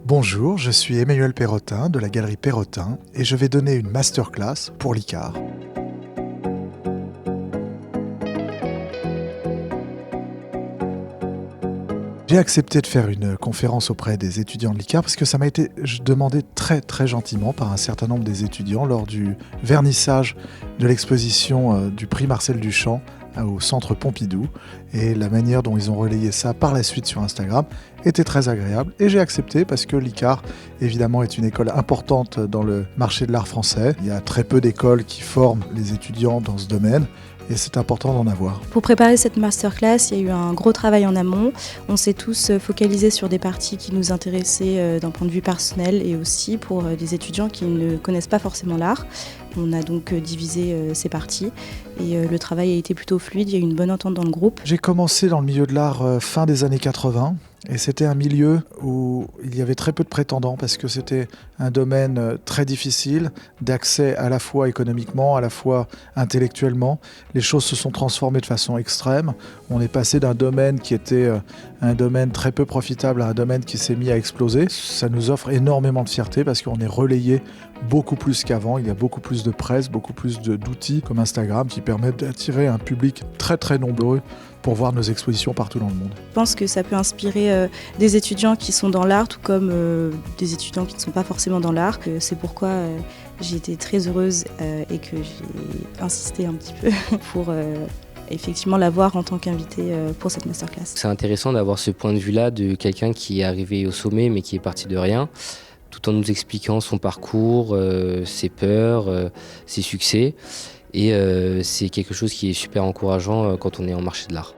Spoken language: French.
Bonjour, je suis Emmanuel Perrotin de la Galerie Perrotin et je vais donner une masterclass pour l'ICAR. J'ai accepté de faire une conférence auprès des étudiants de l'ICAR parce que ça m'a été demandé très gentiment par un certain nombre des étudiants lors du vernissage de l'exposition du prix Marcel Duchamp au Centre Pompidou, et la manière dont ils ont relayé ça par la suite sur Instagram était très agréable et j'ai accepté parce que l'ICAR évidemment est une école importante dans le marché de l'art français. Il y a très peu d'écoles qui forment les étudiants dans ce domaine et c'est important d'en avoir. Pour préparer cette masterclass, il y a eu un gros travail en amont. On s'est tous focalisés sur des parties qui nous intéressaient d'un point de vue personnel et aussi pour des étudiants qui ne connaissent pas forcément l'art. On a donc divisé ces parties et le travail a été plutôt fluide, il y a eu une bonne entente dans le groupe. J'ai commencé dans le milieu de l'art fin des années 80. Et c'était un milieu où il y avait très peu de prétendants parce que c'était un domaine très difficile d'accès à la fois économiquement, à la fois intellectuellement. Les choses se sont transformées de façon extrême. On est passé d'un domaine qui était un domaine très peu profitable à un domaine qui s'est mis à exploser. Ça nous offre énormément de fierté parce qu'on est relayé beaucoup plus qu'avant. Il y a beaucoup plus de presse, beaucoup plus d'outils comme Instagram qui permettent d'attirer un public très nombreux pour voir nos expositions partout dans le monde. Je pense que ça peut inspirer des étudiants qui sont dans l'art, tout comme des étudiants qui ne sont pas forcément dans l'art. C'est pourquoi j'ai été très heureuse et que j'ai insisté un petit peu pour effectivement l'avoir en tant qu'invité pour cette masterclass. C'est intéressant d'avoir ce point de vue-là de quelqu'un qui est arrivé au sommet mais qui est parti de rien, tout en nous expliquant son parcours, ses peurs, ses succès. Et c'est quelque chose qui est super encourageant quand on est en marché de l'art.